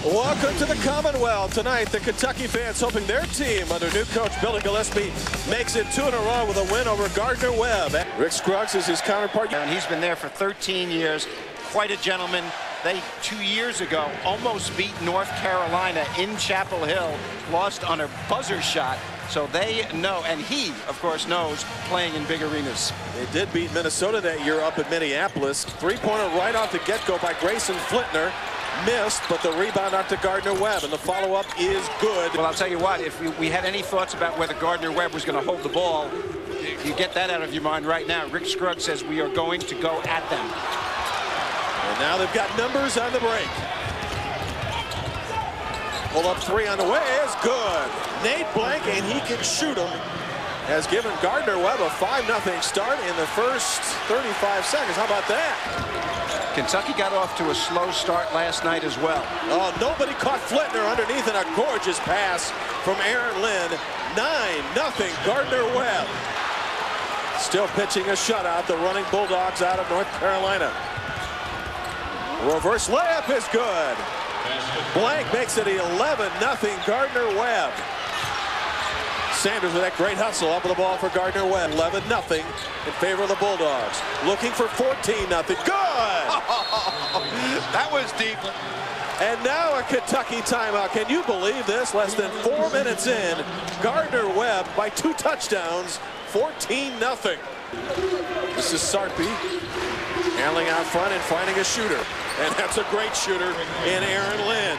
Welcome to the Commonwealth. Tonight, the Kentucky fans hoping their team under new coach Billy Gillespie makes it 2 in a row with a win over Gardner-Webb. Rick Scruggs is his counterpart. And he's been there for 13 years. Quite a gentleman. They, 2 years ago, almost beat North Carolina in Chapel Hill, lost on a buzzer shot. So they know, and he, of course, knows playing in big arenas. They did beat Minnesota that year up in Minneapolis. Three-pointer right off the get-go by Grayson Flitner. Missed, but the rebound out to Gardner-Webb, and the follow-up is good. Well, I'll tell you what, if we had any thoughts about whether Gardner-Webb was going to hold the ball, you get that out of your mind right now. Rick Scruggs says we are going to go at them. And now they've got numbers on the break. Pull-up three on the way is good. Nate Blank, and he can shoot them, has given Gardner-Webb a 5-0 start in the first 35 seconds. How about that? Kentucky got off to a slow start last night as well. Oh, nobody caught Flitner underneath, in a gorgeous pass from Aaron Lynn. 9-0 Gardner-Webb. Still pitching a shutout, the running Bulldogs out of North Carolina. Reverse layup is good. Blank makes it 11-0 Gardner-Webb. Sanders with that great hustle up with the ball for Gardner-Webb. 11-0 in favor of the Bulldogs. Looking for 14-0. Good! That was deep. And now a Kentucky timeout. Can you believe this? Less than 4 minutes in, Gardner-Webb by 2 touchdowns, 14-0. This is Sarpy handling out front and finding a shooter. And that's a great shooter in Aaron Lynn.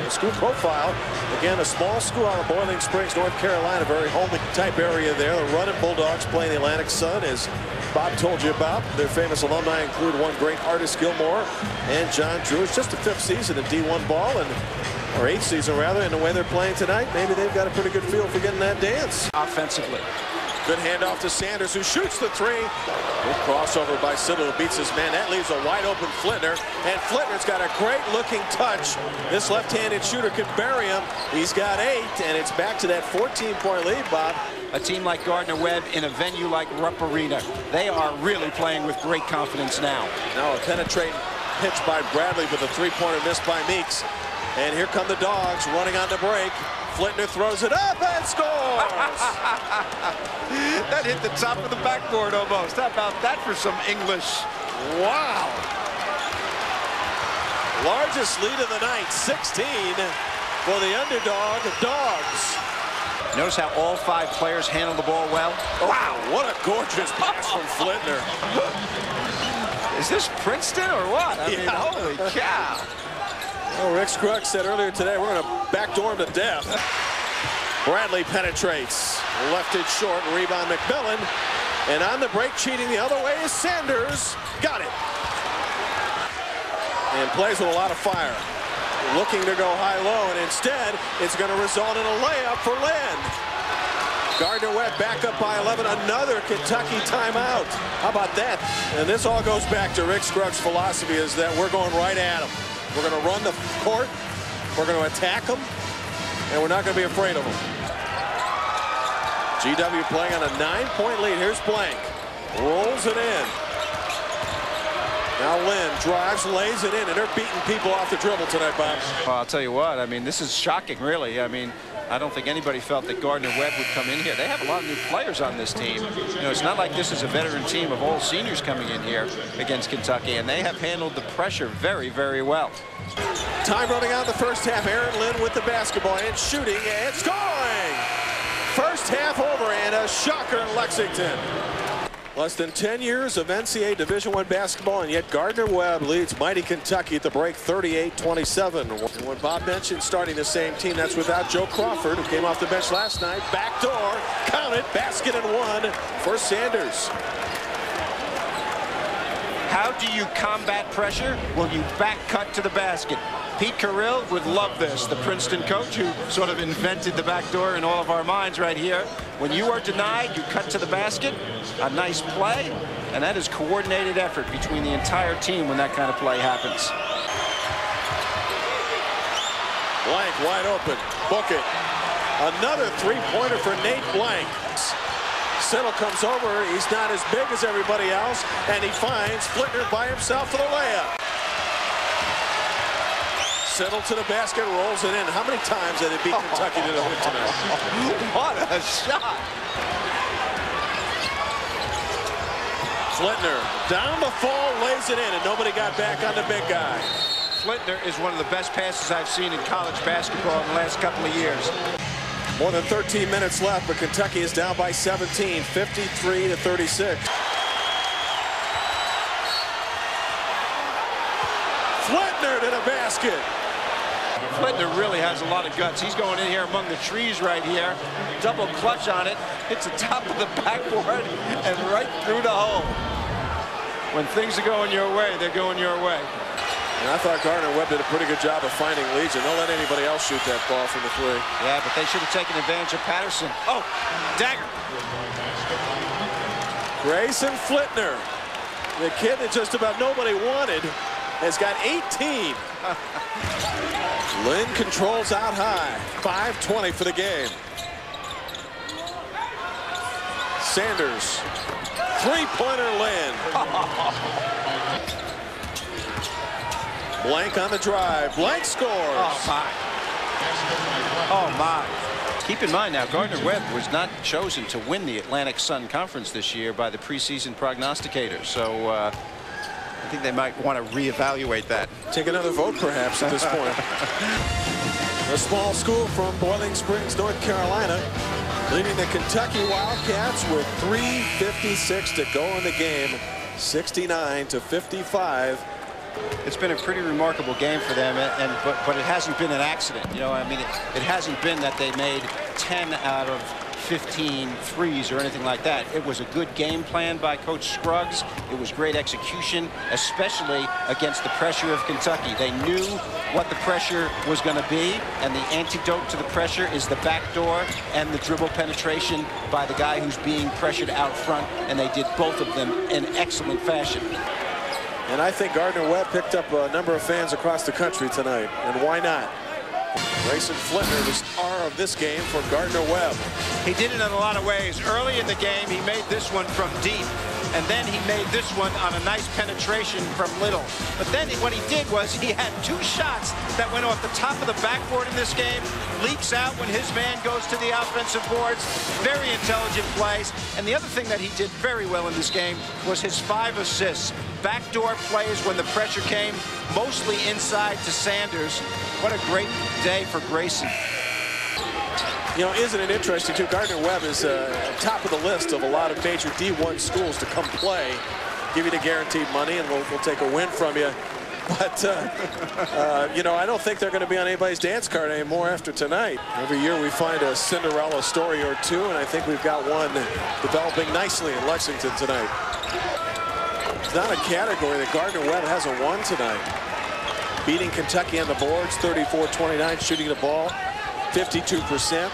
The school profile, again, a small school out of Boiling Springs, North Carolina, very homely type area there. The running Bulldogs playing the Atlantic Sun, as Bob told you about. Their famous alumni include one great artist, Gilmore, and John Drew. It's just the 5th season in D1 ball, or 8th season rather, and the way they're playing tonight, maybe they've got a pretty good feel for getting that dance. Offensively. Good handoff to Sanders, who shoots the three. Good crossover by Siddle, who beats his man. That leaves a wide-open Flitner, and Flitner's got a great-looking touch. This left-handed shooter can bury him. He's got 8, and it's back to that 14-point lead, Bob. A team like Gardner-Webb in a venue like Rupp Arena, they are really playing with great confidence now. Now a penetrating pitch by Bradley with a three-pointer missed by Meeks. And here come the Dogs running on the break. Flitner throws it up and scores! That hit the top of the backboard almost. How about that for some English? Wow! Largest lead of the night, 16 for the underdog Dogs. Notice how all 5 players handle the ball well. Wow, what a gorgeous pass from Flitner. Is this Princeton or what? I mean, holy cow. Well, Rick Scruggs said earlier today, we're going to backdoor him to death. Bradley penetrates. Left it short. Rebound McMillan. And on the break, cheating the other way is Sanders. Got it. And plays with a lot of fire. Looking to go high-low, and instead, it's going to result in a layup for Lynn. Gardner-Webb back up by 11. Another Kentucky timeout. How about that? And this all goes back to Rick Scruggs' philosophy, is that we're going right at him. We're going to run the court, we're going to attack them, and we're not going to be afraid of them. GW playing on a 9-point lead. Here's Blank. Rolls it in. Now Lynn drives, lays it in, and they're beating people off the dribble tonight, Bob. Well, I'll tell you what, I mean, this is shocking, really. I mean, I don't think anybody felt that Gardner-Webb would come in here. They have a lot of new players on this team. You know, it's not like this is a veteran team of all seniors coming in here against Kentucky, and they have handled the pressure very, very well. Time running out in the first half. Aaron Lynn with the basketball and shooting and scoring. First half over, and a shocker in Lexington. Less than 10 years of NCAA Division I basketball, and yet Gardner-Webb leads mighty Kentucky at the break 38-27. And when Bob mentioned starting the same team, that's without Joe Crawford, who came off the bench last night. Backdoor, count it, basket and 1 for Sanders. How do you combat pressure? Well, you back cut to the basket. Pete Carrill would love this, the Princeton coach who sort of invented the backdoor in all of our minds right here. When you are denied, you cut to the basket, a nice play, and that is coordinated effort between the entire team when that kind of play happens. Blank wide open, book it. Another three-pointer for Nate Blank. Siddle comes over, he's not as big as everybody else, and he finds Flitner by himself for the layup. settled to the basket, rolls it in. How many times did it beat Kentucky to the win tonight? What a shot. Flintner down the fall, lays it in, and nobody got back on the big guy. Flintner is one of the best passes I've seen in college basketball in the last couple of years. More than 13 minutes left, but Kentucky is down by 17, 53-36. Flintner to the basket. Flintner really has a lot of guts. He's going in here among the trees right here. Double clutch on it. Hits the top of the backboard and right through the hole. When things are going your way, they're going your way. And I thought Gardner-Webb did a pretty good job of finding Legion. They'll let anybody else shoot that ball from the three. Yeah, but they should have taken advantage of Patterson. Oh, dagger. Grayson Flintner, the kid that just about nobody wanted, has got 18. Lynn controls out high. 5:20 for the game. Sanders, three-pointer Lynn. Blank on the drive. Blank scores. Oh, my. Oh, my. Keep in mind now, Gardner-Webb was not chosen to win the Atlantic Sun Conference this year by the preseason prognosticators. So I think they might want to reevaluate that. Take another vote, perhaps, at this point. A small school from Boiling Springs, North Carolina, leading the Kentucky Wildcats with 3:56 to go in the game, 69-55. It's been a pretty remarkable game for them, but it hasn't been an accident. You know, I mean, it hasn't been that they made 10 out of 15 threes or anything like that. It was a good game plan by Coach Scruggs. It was great execution, especially against the pressure of Kentucky. They knew what the pressure was going to be, and the antidote to the pressure is the backdoor and the dribble penetration by the guy who's being pressured out front, and they did both of them in excellent fashion. And I think Gardner-Webb picked up a number of fans across the country tonight, and why not? Grayson Flintner, the star of this game for Gardner-Webb. He did it in a lot of ways. Early in the game, he made this one from deep, and then he made this one on a nice penetration from Little. But then what he did was he had two shots that went off the top of the backboard in this game, leaks out when his man goes to the offensive boards. Very intelligent plays. And the other thing that he did very well in this game was his 5 assists. Backdoor plays when the pressure came, mostly inside to Sanders. What a great day for Grayson. You know, isn't it interesting, too? Gardner-Webb is top of the list of a lot of major D1 schools to come play, give you the guaranteed money, and we'll take a win from you. But, you know, I don't think they're going to be on anybody's dance card anymore after tonight. Every year we find a Cinderella story or two, and I think we've got one developing nicely in Lexington tonight. It's not a category that Gardner-Webb hasn't won tonight. Beating Kentucky on the boards, 34-29, shooting the ball, 52%.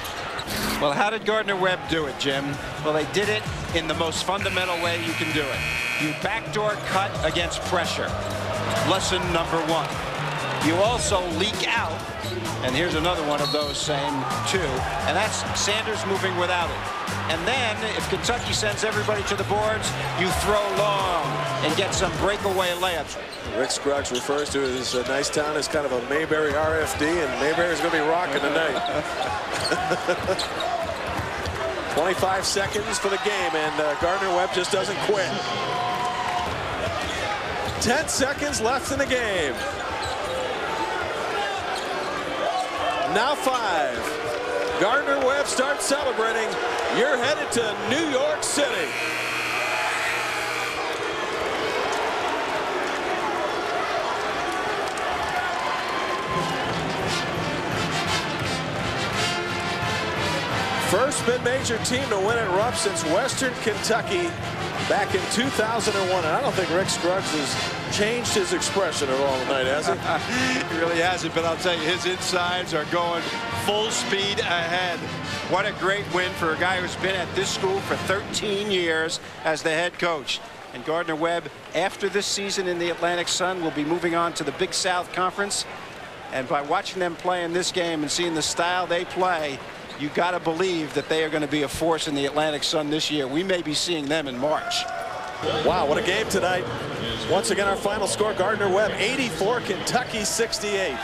Well, how did Gardner-Webb do it, Jim? Well, they did it in the most fundamental way you can do it. You backdoor cut against pressure. Lesson number 1. You also leak out, and here's another one of those same two, and that's Sanders moving without it. And then, if Kentucky sends everybody to the boards, you throw long and get some breakaway layups. Rick Scruggs refers to his nice town as kind of a Mayberry RFD, and Mayberry's going to be rocking tonight. 25 seconds for the game, and Gardner-Webb just doesn't quit. 10 seconds left in the game. Now 5. Gardner-Webb starts celebrating. You're headed to New York City. First mid-major team to win at Rupp since Western Kentucky back in 2001. And I don't think Rick Scruggs has changed his expression at all tonight, has he? He really hasn't, but I'll tell you, his insides are going full speed ahead. What a great win for a guy who's been at this school for 13 years as the head coach. And Gardner-Webb, after this season in the Atlantic Sun, will be moving on to the Big South Conference. And by watching them play in this game and seeing the style they play, you got to believe that they are going to be a force in the Atlantic Sun this year. We may be seeing them in March. Wow, what a game tonight. Once again, our final score, Gardner-Webb 84, Kentucky 68.